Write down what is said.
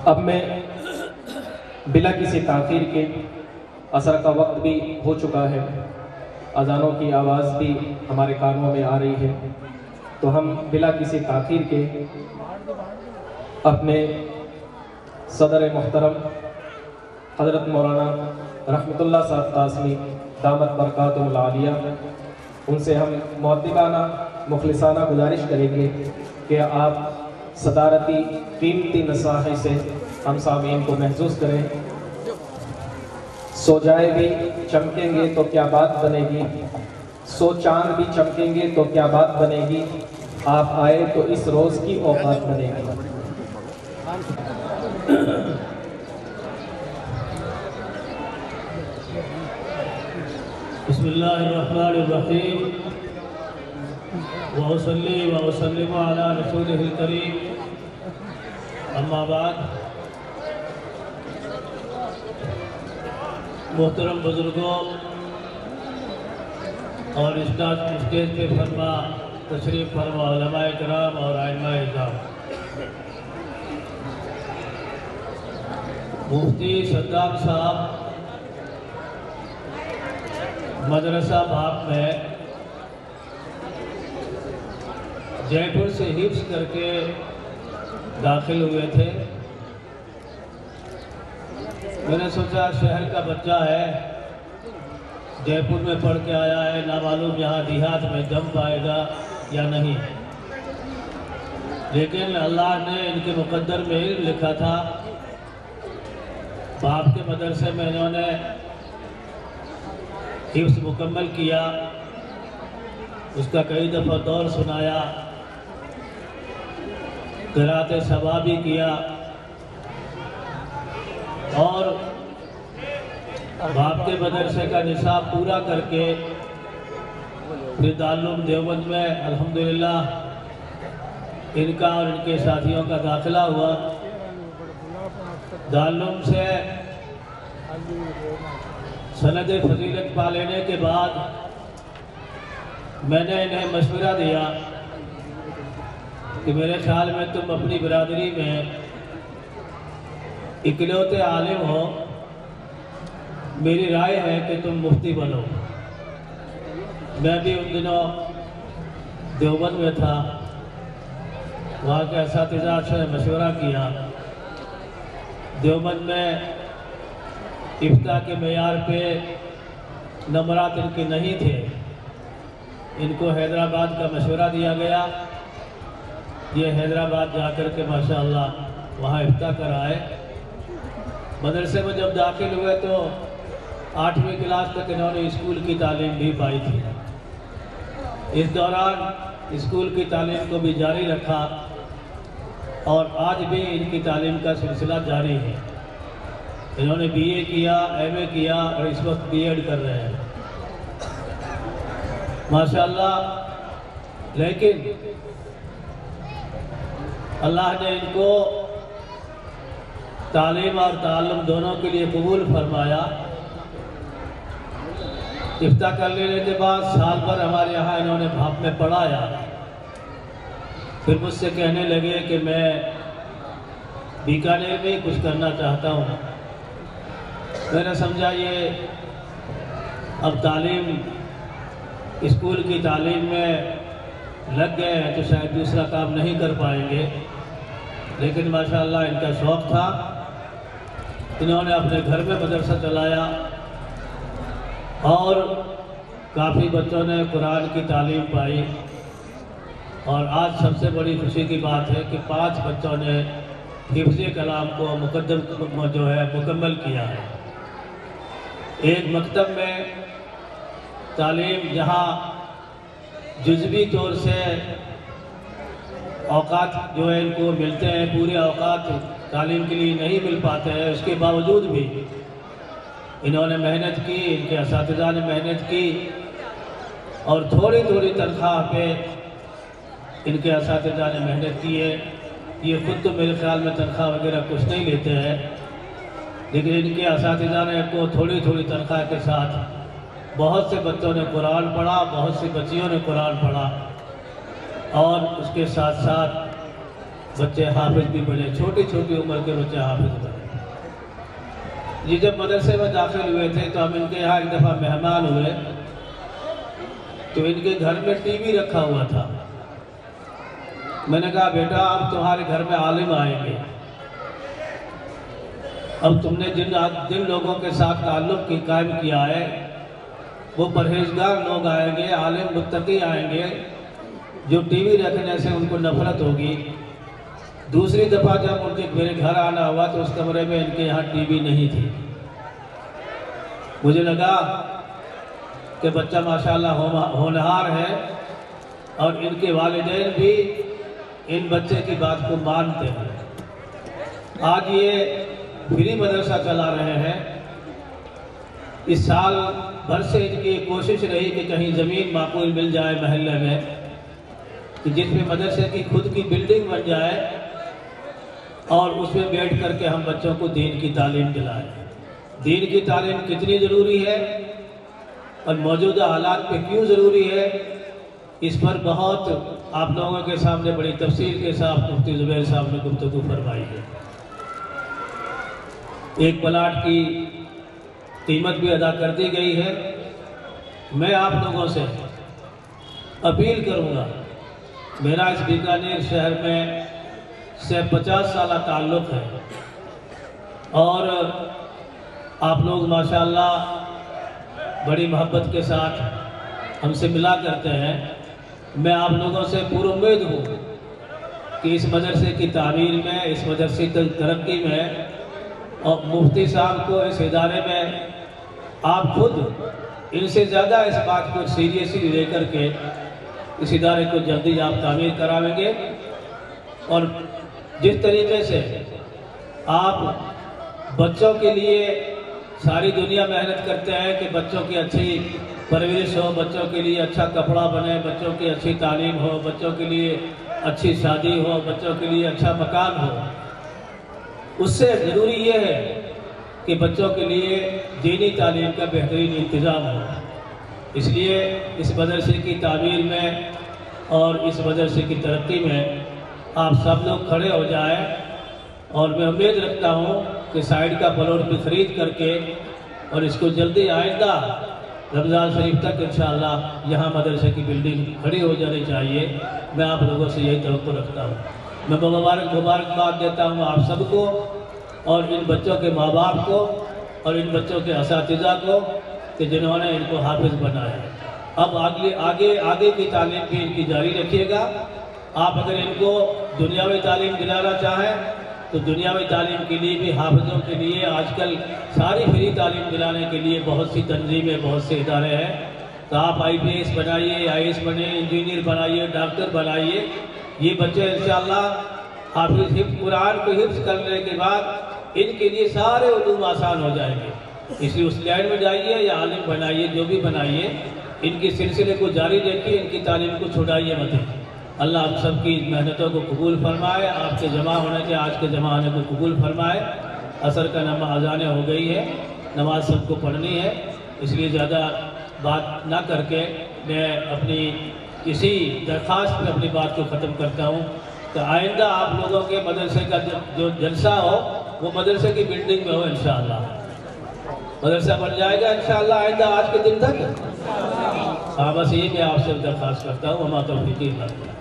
اب میں بلا کسی تاخیر کے عصر کا وقت بھی ہو چکا ہے، اذانوں کی آواز بھی ہمارے کانوں میں آ رہی ہے، تو ہم بلا کسی تاخیر کے اپنے صدر محترم حضرت مولانا رحمت اللہ صاحب قاسمی دامت برکاتہ العالیہ، ان سے ہم مؤدبانہ مخلصانہ گزارش کریں گے کہ آپ صدارتی قیمتی نصاحی سے ہم سامعین کو محظوظ کریں۔ سو جائے بھی چمکیں گے تو کیا بات بنے گی، سو چاند بھی چمکیں گے تو کیا بات بنے گی، آپ آئے تو اس روز کی اوقات بنے گی۔ بسم اللہ الرحمن الرحیم وأصلی وأسلم علی رسولہ الکریم، اما بعد۔ محترم بزرگوں اور اسٹیج پہ فرما تشریف فرما علماء کرام اور ائمہ اعظام، مفتی صدام صاحب مدرسہ باپ میں جے پور سے حفظ کر کے داخل ہوئے تھے۔ میں نے سوچا شہر کا بچہ ہے، جے پور میں پڑھ کے آیا ہے، نہ معلوم یہاں دیہات میں جم پائے گا یا نہیں، لیکن اللہ نے ان کے مقدر میں علم لکھا تھا۔ باپ کے مدرسے میں انہوں نے حفظ مکمل کیا، اس کا کئی دفعہ دور سنایا، قرأت سبا بھی کیا، اور باپ کے مدرسے کا نصاب پورا کر کے پھر دارالعلوم دیوبند میں الحمدللہ ان کا اور ان کے ساتھیوں کا داخلہ ہوا۔ دارالعلوم سے سند فضیلت پا لینے کے بعد میں نے انہیں مشورہ دیا کہ میرے خیال میں تم اپنی برادری میں اکلوتے عالم ہو، میری رائے ہے کہ تم مفتی بنو۔ میں بھی ان دنوں دیوبند میں تھا، وہاں کے اساتذہ سے مشورہ کیا۔ دیوبند میں افتاء کے معیار پہ نمبرات ان کے نہیں تھے، ان کو حیدرآباد کا مشورہ دیا گیا، یہ حیدرآباد جا کر کے ماشاءاللہ وہاں افتاء کر آئے۔ مدرسے میں جب داخل ہوئے تو 8ویں کلاس تک انہوں نے اسکول کی تعلیم بھی پائی تھی۔ اس دوران اسکول کی تعلیم کو بھی جاری رکھا اور آج بھی ان کی تعلیم کا سلسلہ جاری ہے۔ انہوں نے BA کیا، MA کیا اور اس وقت B.Ed کر رہے ہیں ماشاءاللہ۔ لیکن اللہ نے ان کو تعلیم اور تعلم دونوں کے لیے قبول فرمایا۔ افتاء کر لینے کے بعد سال بھر ہمارے یہاں انہوں نے بھاپ میں پڑھایا، پھر مجھ سے کہنے لگے کہ میں بیکانیر میں کچھ کرنا چاہتا ہوں۔ میں نے سمجھا یہ اب تعلیم اسکول کی تعلیم میں لگ گئے ہیں تو شاید دوسرا کام نہیں کر پائیں گے، لیکن ماشاءاللہ ان کا شوق تھا، انہوں نے اپنے گھر میں مدرسہ چلایا اور کافی بچوں نے قرآن کی تعلیم پائی، اور آج سب سے بڑی خوشی کی بات ہے کہ 5 بچوں نے حفظ کلام کو مکمل کیا ہے۔ ایک مکتب میں تعلیم جہاں جزوی طور سے اوقات جو ہے ان کو ملتے ہیں، پورے اوقات تعلیم کے لیے نہیں مل پاتے ہیں، اس کے باوجود بھی انہوں نے محنت کی، ان کے اساتذہ نے محنت کی، اور تھوڑی تھوڑی تنخواہ پہ ان کے اساتذہ نے محنت کی ہے۔ یہ خود تو میرے خیال میں تنخواہ وغیرہ کچھ نہیں لیتے ہیں، لیکن ان کے اساتذہ نے کو تھوڑی تھوڑی تنخواہ کے ساتھ بہت سے بچوں نے قرآن پڑھا، بہت سی بچیوں نے قرآن پڑھا، اور اس کے ساتھ ساتھ بچے حافظ بھی بنے، چھوٹی چھوٹی عمر کے بچے حافظ بنے۔ یہ جب مدرسے میں داخل ہوئے تھے تو ہم ان کے یہاں ایک دفعہ مہمان ہوئے، تو ان کے گھر میں ٹی وی رکھا ہوا تھا۔ میں نے کہا بیٹا اب تمہارے گھر میں عالم آئیں گے، اب تم نے جن لوگوں کے ساتھ تعلق کی قائم کیا ہے وہ پرہیزگار لوگ آئیں گے، عالم متقی آئیں گے، جو ٹی وی رکھنے سے ان کو نفرت ہوگی۔ دوسری دفعہ جب ان کے میرے گھر آنا ہوا تو اس کمرے میں ان کے یہاں ٹی وی نہیں تھی۔ مجھے لگا کہ بچہ ماشاءاللہ ہونہار ہے اور ان کے والدین بھی ان بچے کی بات کو مانتے ہیں۔ آج یہ فری مدرسہ چلا رہے ہیں۔ اس سال بھر سے ان کی کوشش رہی کہ کہیں زمین معقول مل جائے محلے میں کہ جس میں مدرسے کی خود کی بلڈنگ بن جائے اور اس میں بیٹھ کر کے ہم بچوں کو دین کی تعلیم دلائیں۔ دین کی تعلیم کتنی ضروری ہے اور موجودہ حالات پہ کیوں ضروری ہے، اس پر بہت آپ لوگوں کے سامنے بڑی تفصیل کے ساتھ مفتی زبیر صاحب نے گفتگو فرمائی ہے۔ ایک پلاٹ کی قیمت بھی ادا کر دی گئی ہے۔ میں آپ لوگوں سے اپیل کروں گا، میرا اس بیکانیر شہر میں سے 50 سالہ تعلق ہے اور آپ لوگ ماشاءاللہ بڑی محبت کے ساتھ ہم سے ملا کرتے ہیں۔ میں آپ لوگوں سے پر امید ہوں کہ اس مدرسے کی تعمیر میں، اس مدرسے کی ترقی میں اور مفتی صاحب کو اس ادارے میں آپ خود ان سے زیادہ اس بات کو سیریسلی لے کر کے اس ادارے کو جلدی آپ تعمیر کراویں گے۔ اور جس طریقے سے آپ بچوں کے لیے ساری دنیا محنت کرتے ہیں کہ بچوں کی اچھی پرورش ہو، بچوں کے لیے اچھا کپڑا بنے، بچوں کی اچھی تعلیم ہو، بچوں کے لیے اچھی شادی ہو، بچوں کے لیے اچھا مکان ہو، اس سے ضروری یہ ہے کہ بچوں کے لیے دینی تعلیم کا بہترین انتظام ہو۔ اس لیے اس مدرسے کی تعمیر میں اور اس مدرسے کی ترقی میں آپ سب لوگ کھڑے ہو جائیں، اور میں امید رکھتا ہوں کہ سائیڈ کا پلاٹ بھی خرید کر کے اور اس کو جلدی آئندہ رمضان شریف تک انشاءاللہ یہاں مدرسے کی بلڈنگ کھڑی ہو جانی چاہیے۔ میں آپ لوگوں سے یہی توقع رکھتا ہوں۔ میں مبارکباد دیتا ہوں آپ سب کو اور ان بچوں کے ماں باپ کو اور ان بچوں کے اساتذہ کو کہ جنہوں نے ان کو حافظ بنایا۔ اب آگے کی تعلیم بھی ان کی جاری رکھیے گا۔ آپ اگر ان کو دنیاوی تعلیم دلانا چاہیں تو دنیاوی تعلیم کے لیے بھی حافظوں کے لیے آج کل ساری فری تعلیم دلانے کے لیے بہت سی تنظیمیں، بہت سے ادارے ہیں۔ تو آپ IPS بنائیے، IAS بنے، انجینئر بنائیے، ڈاکٹر بنائیے۔ یہ بچے انشاءاللہ حافظ قرآن کو حفظ کرنے کے بعد ان کے لیے سارے علوم آسان ہو جائیں گے۔ اس لیے اس لائن میں جائیے یا عالم بنائیے، جو بھی بنائیے، ان کی سلسلے کو جاری رکھیے، ان کی تعلیم کو چھڑائیے مت۔ اللہ ہم سب کی محنتوں کو قبول فرمائے، آپ کے جمع ہونے کے آج کے جمع ہونے کو قبول فرمائے۔ عصر کا نماز اذان ہو گئی ہے، نماز سب کو پڑھنی ہے، اس لیے زیادہ بات نہ کر کے میں اپنی اسی درخواست پہ اپنی بات کو ختم کرتا ہوں کہ آئندہ آپ لوگوں کے مدرسے کا جو جلسہ ہو وہ مدرسے کی بلڈنگ میں ہو انشاءاللہ۔ مدرسہ بن جائے گا انشاءاللہ آئندہ آج کے دن تک۔ بس یہ میں آپ سے درخواست کرتا ہوں۔ وما توفیقی الا باللہ۔